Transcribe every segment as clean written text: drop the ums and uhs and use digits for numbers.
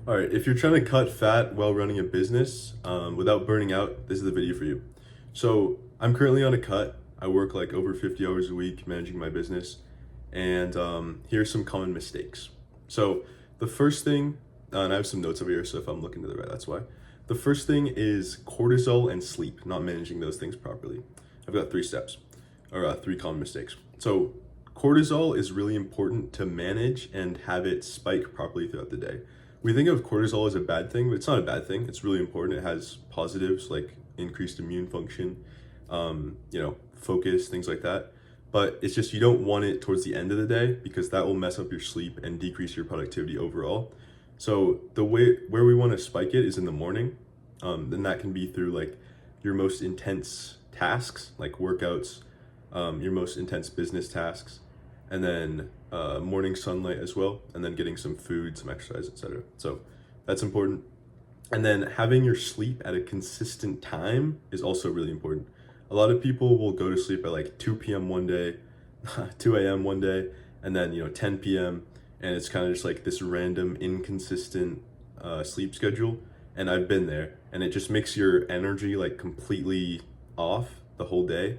All right, if you're trying to cut fat while running a business without burning out, this is the video for you. So I'm currently on a cut. I work like over 50 hours a week managing my business, and here's some common mistakes. So the first thing, and I have some notes over here, so if I'm looking to the right, that's why. The first thing is cortisol and sleep, not managing those things properly. I've got three steps, or three common mistakes. So cortisol is really important to manage and have it spike properly throughout the day. We think of cortisol as a bad thing, but it's not a bad thing. It's really important. It has positives like increased immune function, focus, things like that. But it's just you don't want it towards the end of the day because that will mess up your sleep and decrease your productivity overall. So the way where we want to spike it is in the morning. Then that can be through like your most intense tasks, like workouts, your most intense business tasks, and then morning sunlight as well, and then getting some food, some exercise, etc. So that's important. And then having your sleep at a consistent time is also really important. A lot of people will go to sleep at like 2 p.m. one day, 2 a.m. one day, and then 10 p.m. and it's kind of just like this random inconsistent sleep schedule. And I've been there, and it just makes your energy like completely off the whole day.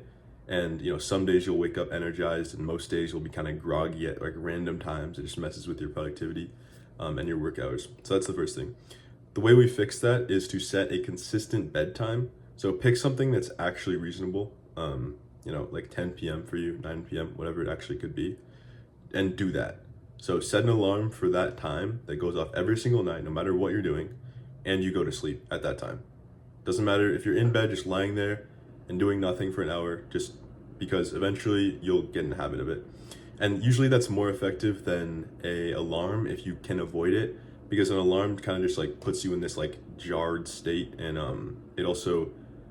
And some days you'll wake up energized, and most days you'll be kind of groggy at like random times. It just messes with your productivity and your work hours. So that's the first thing. The way we fix that is to set a consistent bedtime. So pick something that's actually reasonable, like 10 p.m. for you, 9 p.m., whatever it actually could be, and do that. So set an alarm for that time that goes off every single night, no matter what you're doing, and you go to sleep at that time. Doesn't matter if you're in bed just lying there and doing nothing for an hour, just because eventually you'll get in the habit of it. And usually that's more effective than a alarm if you can avoid it, because an alarm kind of just like puts you in this like jarred state, and it also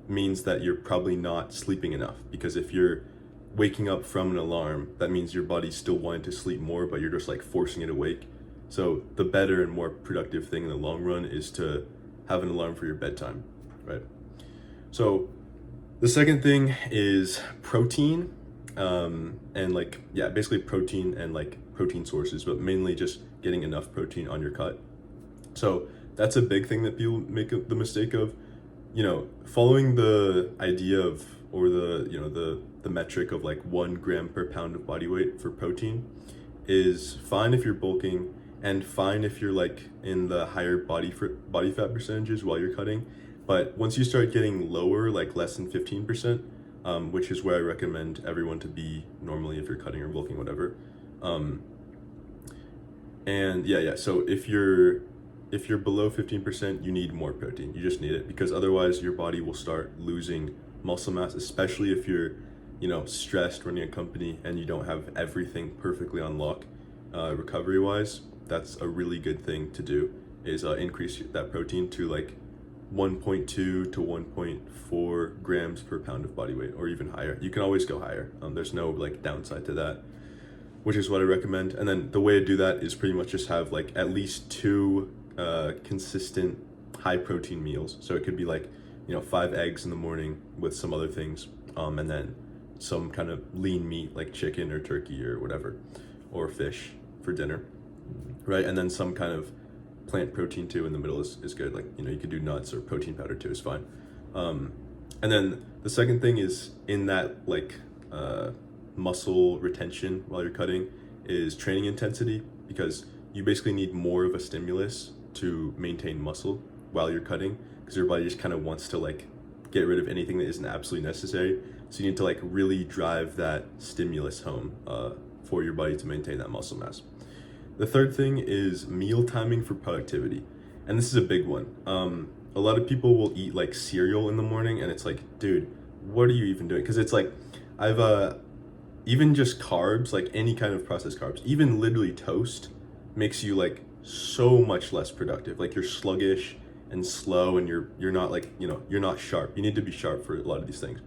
means that you're probably not sleeping enough, because if you're waking up from an alarm, that means your body's still wanting to sleep more, but you're just like forcing it awake. So the better and more productive thing in the long run is to have an alarm for your bedtime, right? So the second thing is protein, and basically protein and like protein sources, but mainly just getting enough protein on your cut. So that's a big thing that people make the mistake of, following the idea of, or the metric of like 1 gram per pound of body weight for protein is fine if you're bulking, and fine if you're like in the higher body fat percentages while you're cutting. But once you start getting lower, like less than 15%, which is where I recommend everyone to be normally if you're cutting or bulking, whatever. So if you're below 15%, you need more protein. You just need it, because otherwise your body will start losing muscle mass, especially if you're, stressed running a company and you don't have everything perfectly on lock, recovery-wise. That's a really good thing to do, is increase that protein to like 1.2 to 1.4 grams per pound of body weight, or even higher. You can always go higher. There's no like downside to that, which is what I recommend. And then the way to do that is pretty much just have like at least 2 consistent high protein meals. So it could be like 5 eggs in the morning with some other things, and then some kind of lean meat like chicken or turkey or whatever, or fish for dinner, right? And then some kind of plant protein too in the middle is good. Like you could do nuts, or protein powder too is fine. And then the second thing is in that like muscle retention while you're cutting is training intensity, because you basically need more of a stimulus to maintain muscle while you're cutting, because your body just kind of wants to like get rid of anything that isn't absolutely necessary. So you need to like really drive that stimulus home for your body to maintain that muscle mass. The third thing is meal timing for productivity. And this is a big one. A lot of people will eat like cereal in the morning, and it's like, dude, what are you even doing? Because it's like, even just carbs, like any kind of processed carbs, even literally toast, makes you like so much less productive. Like you're sluggish and slow, and you're not like, you're not sharp. You need to be sharp for a lot of these things.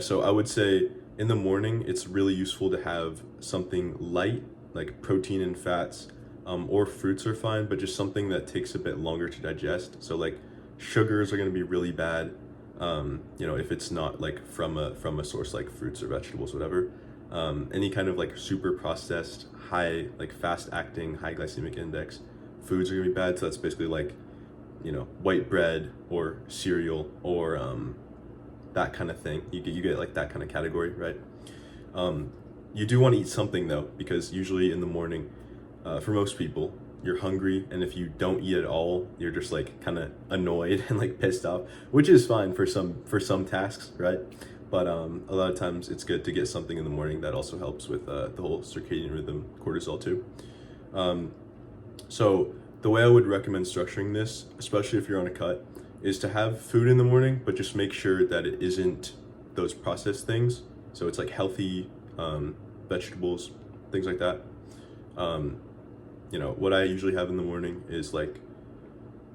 So I would say in the morning, it's really useful to have something light, like protein and fats, or fruits are fine, but just something that takes a bit longer to digest. So like sugars are going to be really bad, if it's not like from a source like fruits or vegetables, whatever. Any kind of like super processed, high, like fast acting, high glycemic index foods are gonna be bad. So that's basically like, white bread or cereal or that kind of thing. You get like that kind of category, right? You do want to eat something though, because usually in the morning, for most people, you're hungry, and if you don't eat at all, you're just like kind of annoyed and like pissed off, which is fine for some tasks, right? But a lot of times it's good to get something in the morning. That also helps with the whole circadian rhythm, cortisol too. So the way I would recommend structuring this, especially if you're on a cut, is to have food in the morning, but just make sure that it isn't those processed things. So it's like healthy vegetables, things like that. What I usually have in the morning is like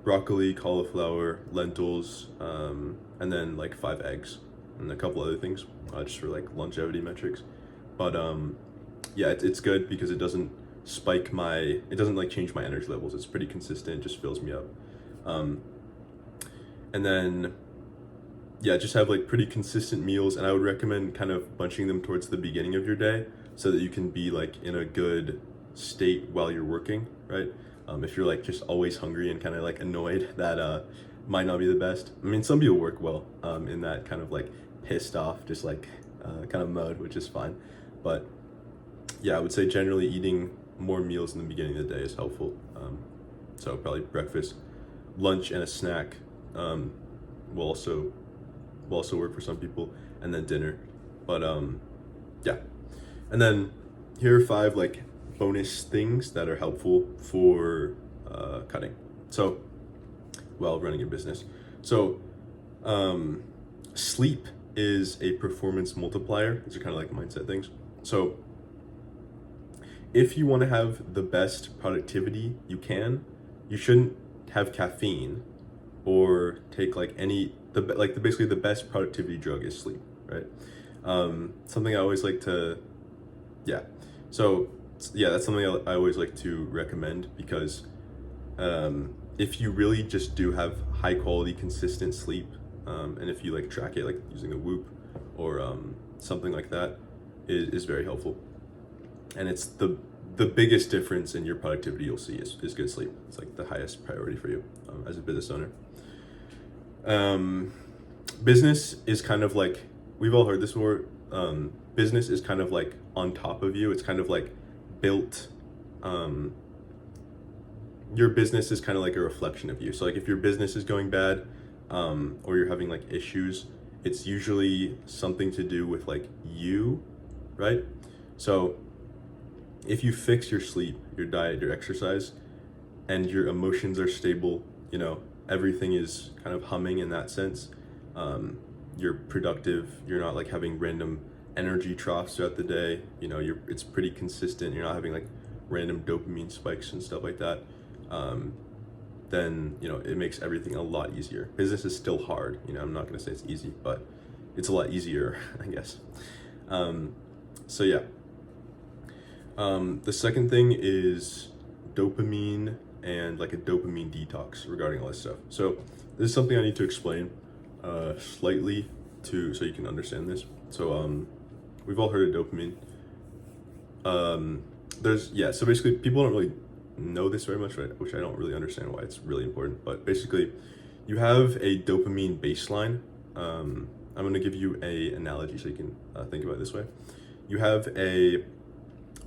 broccoli, cauliflower, lentils, and then like 5 eggs and a couple other things, just for like longevity metrics. But yeah, it's good because it doesn't like change my energy levels. It's pretty consistent, just fills me up. And then yeah, just have like pretty consistent meals, and I would recommend kind of bunching them towards the beginning of your day so that you can be like in a good state while you're working, right? If you're like just always hungry and kind of like annoyed, that might not be the best. I mean, some people work well in that kind of like pissed off, just like kind of mode, which is fine. But yeah, I would say generally eating more meals in the beginning of the day is helpful. So probably breakfast, lunch, and a snack will also work for some people, and then dinner. But yeah, and then here are 5 like bonus things that are helpful for cutting. So while running a business, so sleep is a performance multiplier. These are kind of like mindset things. So if you want to have the best productivity you can, you shouldn't have caffeine or take like basically the best productivity drug is sleep, right? Something I always like to, so that's something I always like to recommend, because if you really just do have high quality, consistent sleep, and if you like track it, like using a Whoop or something like that, is very helpful. And it's the biggest difference in your productivity you'll see is good sleep. It's like the highest priority for you as a business owner. Business is kind of like, we've all heard this before, business is kind of like on top of you. It's kind of like built, your business is kind of like a reflection of you. So like if your business is going bad, or you're having like issues, it's usually something to do with like you, right? So if you fix your sleep, your diet, your exercise, and your emotions are stable, everything is kind of humming in that sense. You're productive. You're not like having random energy troughs throughout the day. It's pretty consistent. You're not having like random dopamine spikes and stuff like that. Then it makes everything a lot easier. Business is still hard. I'm not gonna say it's easy, but it's a lot easier, I guess. So yeah. The second thing is dopamine and like a dopamine detox regarding all this stuff. So this is something I need to explain slightly so you can understand this. So we've all heard of dopamine. So basically people don't really know this very much, right? Which I don't really understand why it's really important. But basically, you have a dopamine baseline. I'm going to give you a analogy so you can think about it this way. You have a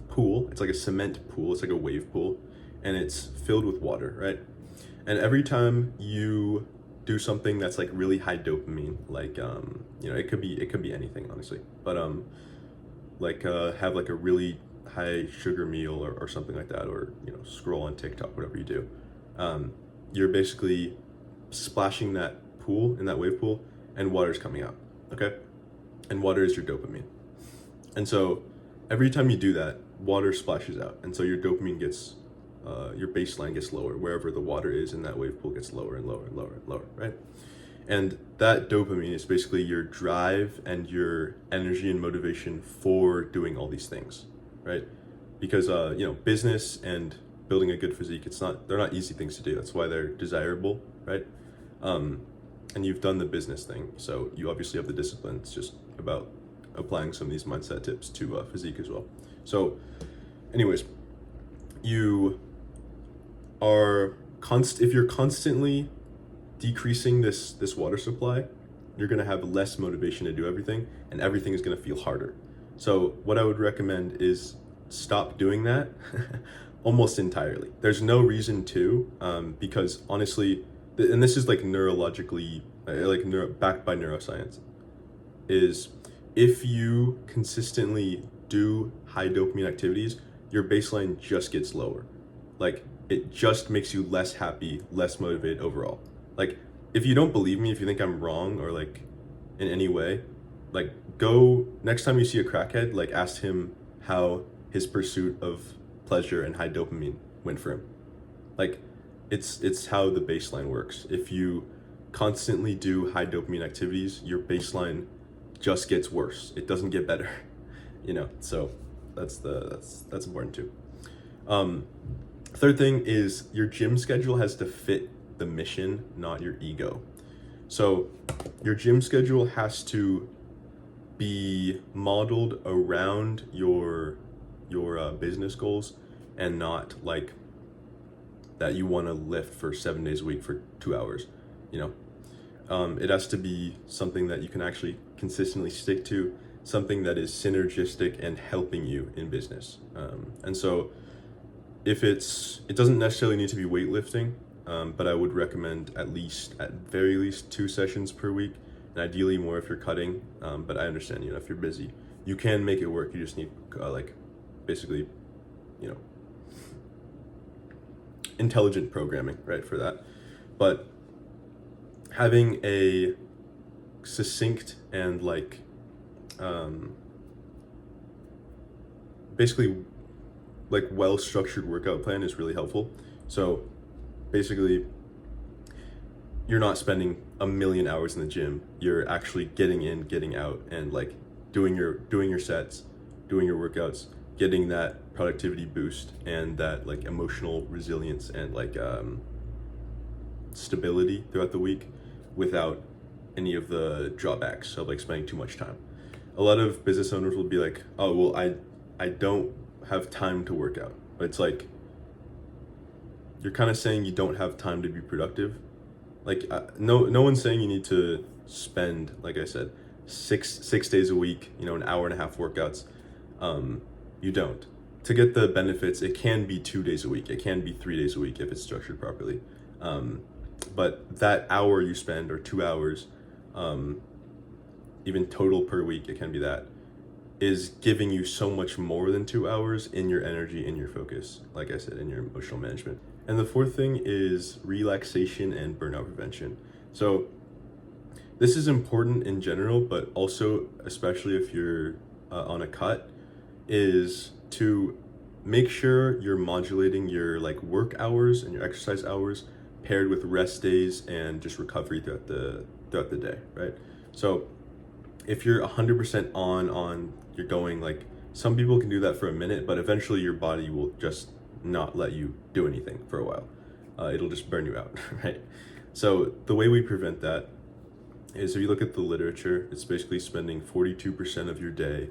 pool. It's like a cement pool. It's like a wave pool, and it's filled with water, right? And every time you do something that's like really high dopamine, like it could be anything, honestly, but have like a really high sugar meal or something like that, or scroll on TikTok, whatever you do, you're basically splashing that pool in that wave pool, and water's coming out, okay? And water is your dopamine. And so every time you do that, water splashes out, and so your dopamine gets your baseline gets lower. Wherever the water is in that wave pool gets lower and lower and lower and lower, right? And that dopamine is basically your drive and your energy and motivation for doing all these things, right? Because business and building a good physique, they're not easy things to do. That's why they're desirable, right? And you've done the business thing, so you obviously have the discipline. It's just about applying some of these mindset tips to physique as well. So anyways, you are if you're constantly decreasing this water supply, you're going to have less motivation to do everything, and everything is going to feel harder. So what I would recommend is stop doing that almost entirely. There's no reason to, because honestly, and this is like neurologically, backed by neuroscience, is if you consistently do high dopamine activities, your baseline just gets lower. Like, it just makes you less happy, less motivated overall. Like, if you don't believe me, if you think I'm wrong or like in any way, like, go next time you see a crackhead, like, ask him how his pursuit of pleasure and high dopamine went for him. Like, it's how the baseline works. If you constantly do high dopamine activities, your baseline just gets worse. It doesn't get better, you know. So that's important too. Third thing is your gym schedule has to fit the mission, not your ego. So your gym schedule has to be modeled around your business goals, and not like that you want to lift for 7 days a week for 2 hours, you know. It has to be something that you can actually consistently stick to, something that is synergistic and helping you in business. And so it doesn't necessarily need to be weightlifting, but I would recommend at very least 2 sessions per week, and ideally more if you're cutting. But I understand, you know, if you're busy, you can make it work. You just need basically, you know, intelligent programming, right, for that. But having a succinct and basically well-structured workout plan is really helpful. So basically, you're not spending a million hours in the gym. You're actually getting in, getting out, and like doing your sets, doing your workouts, getting that productivity boost and that like emotional resilience and stability throughout the week without any of the drawbacks of like spending too much time. A lot of business owners will be like, oh, well, I don't have time to work out. But it's like, you're kind of saying you don't have time to be productive. Like, no one's saying you need to spend, like I said, six days a week, you know, an hour and a half workouts. You don't. To get the benefits, it can be 2 days a week. It can be 3 days a week if it's structured properly. But that hour you spend, or 2 hours, even total per week, it can be that, is giving you so much more than 2 hours in your energy, in your focus, like I said, in your emotional management. And the fourth thing is relaxation and burnout prevention. So this is important in general, but also especially if you're on a cut, is to make sure you're modulating your like work hours and your exercise hours paired with rest days and just recovery throughout the day, right? So if you're 100% on, you're going, like, some people can do that for a minute, but eventually your body will just not let you do anything for a while. It'll just burn you out, right? So the way we prevent that is, if you look at the literature, it's basically spending 42% of your day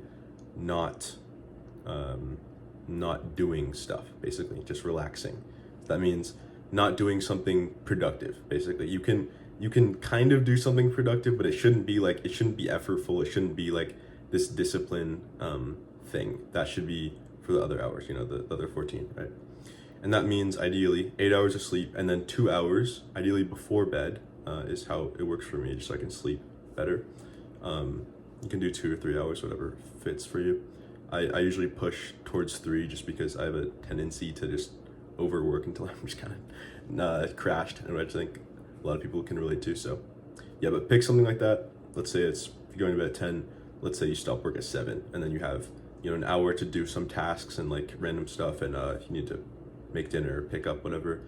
not doing stuff, basically just relaxing. That means not doing something productive. Basically, you can kind of do something productive, but it shouldn't be effortful. It shouldn't be like this discipline thing. That should be for the other hours, you know, the other 14, right? And that means ideally 8 hours of sleep, and then 2 hours, ideally before bed, is how it works for me, just so I can sleep better. You can do 2 or 3 hours, whatever fits for you. I usually push towards 3 just because I have a tendency to just overwork until I'm just kind of crashed, and I think a lot of people can relate to. So yeah, but pick something like that. Let's say if you're going to bed at 10, let's say you stop work at 7, and then you have, you know, an hour to do some tasks and like random stuff, and you need to make dinner, pick up whatever,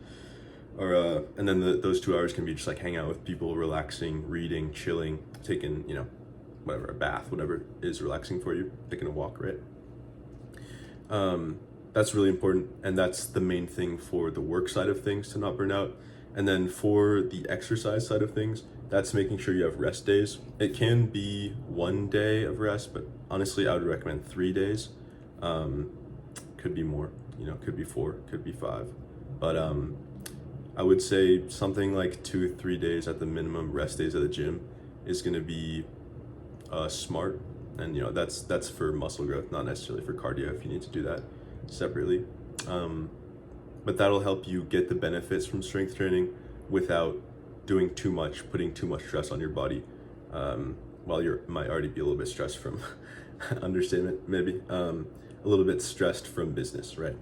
or and then those 2 hours can be just like hang out with people, relaxing, reading, chilling, taking, you know, whatever, a bath, whatever is relaxing for you, taking a walk, right? That's really important, and that's the main thing for the work side of things to not burn out. And then for the exercise side of things, that's making sure you have rest days. It can be 1 day of rest, but honestly, I would recommend 3 days. Could be more, could be 4, could be 5. But I would say something like 2-3 days at the minimum rest days at the gym is going to be smart. And that's for muscle growth, not necessarily for cardio if you need to do that separately. But that'll help you get the benefits from strength training without doing too much, putting too much stress on your body. While you might already be a little bit stressed from understatement, maybe a little bit stressed from business, right?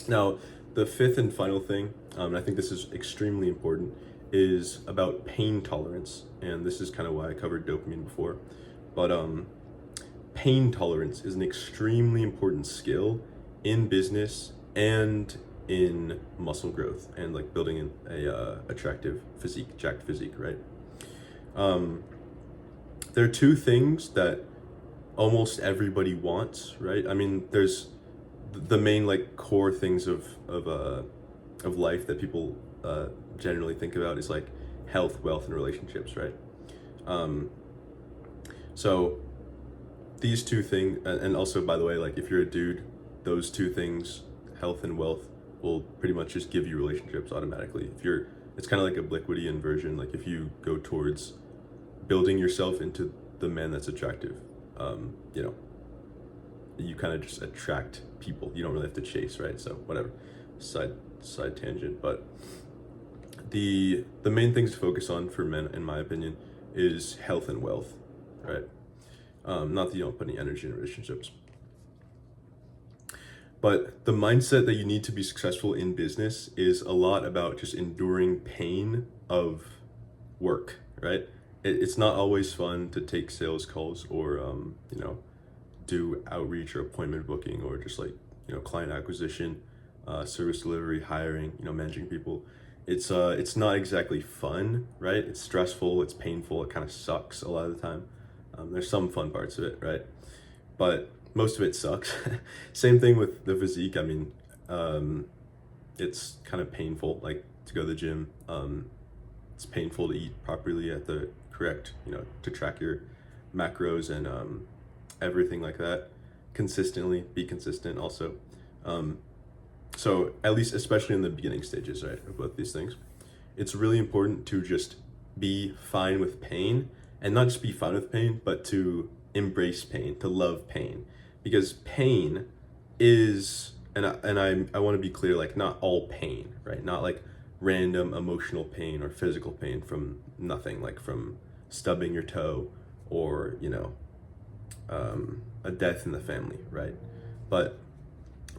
Now, the fifth and final thing, and I think this is extremely important, is about pain tolerance. And this is kind of why I covered dopamine before. But pain tolerance is an extremely important skill in business and in muscle growth and like building a attractive physique, jacked physique, right? There are two things that almost everybody wants, right? I mean, there's the main like core things of life that people generally think about is like health, wealth, and relationships, right? So these two things, and also by the way, like if you're a dude, those two things, health and wealth, will pretty much just give you relationships automatically. It's kind of like a obliquity inversion. Like if you go towards building yourself into the man that's attractive, you kind of just attract people. You don't really have to chase, right? So whatever, side tangent. But the main things to focus on for men, in my opinion, is health and wealth, right? Not that you don't put any energy in relationships. But the mindset that you need to be successful in business is a lot about just enduring pain of work, right? It's not always fun to take sales calls or, do outreach or appointment booking or just like, client acquisition, service delivery, hiring, managing people. It's not exactly fun, right? It's stressful, it's painful, it kind of sucks a lot of the time. There's some fun parts of it, right? But most of it sucks. Same thing with the physique. I mean, it's kind of painful, like to go to the gym. It's painful to eat properly at the correct, to track your macros and everything like that. Consistently, be consistent also. So at least, especially in the beginning stages, right, of both these things, it's really important to just be fine with pain, and not just be fine with pain, but to embrace pain, to love pain. Because pain is, and I want to be clear, like not all pain, right? Not like random emotional pain or physical pain from nothing, like from stubbing your toe or, a death in the family, right? But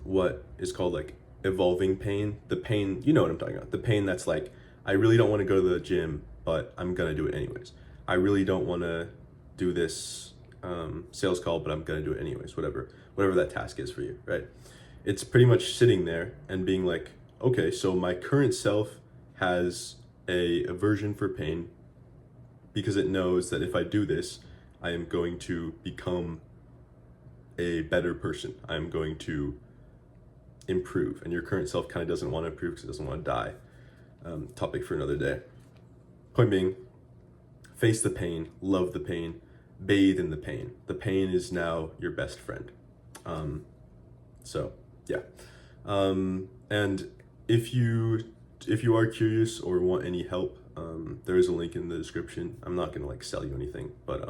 what is called like evolving pain, the pain, you know what I'm talking about, the pain that's like, I really don't want to go to the gym, but I'm gonna do it anyways. I really don't want to do this sales call, but I'm gonna do it anyways, whatever that task is for you, right? It's pretty much sitting there and being like, okay, so my current self has a aversion for pain because it knows that if I do this, I am going to become a better person. I'm going to improve, and your current self kind of doesn't want to improve because it doesn't want to die. Topic for another day. Point being, face the pain, love the pain, bathe in the pain. The pain is now your best friend. So yeah. And if you are curious or want any help, there is a link in the description. I'm not gonna like sell you anything, but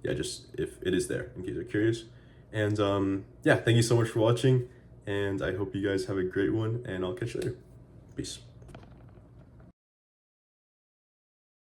yeah, just if it is there in case you're curious. And yeah, thank you so much for watching, and I hope you guys have a great one, and I'll catch you later. Peace.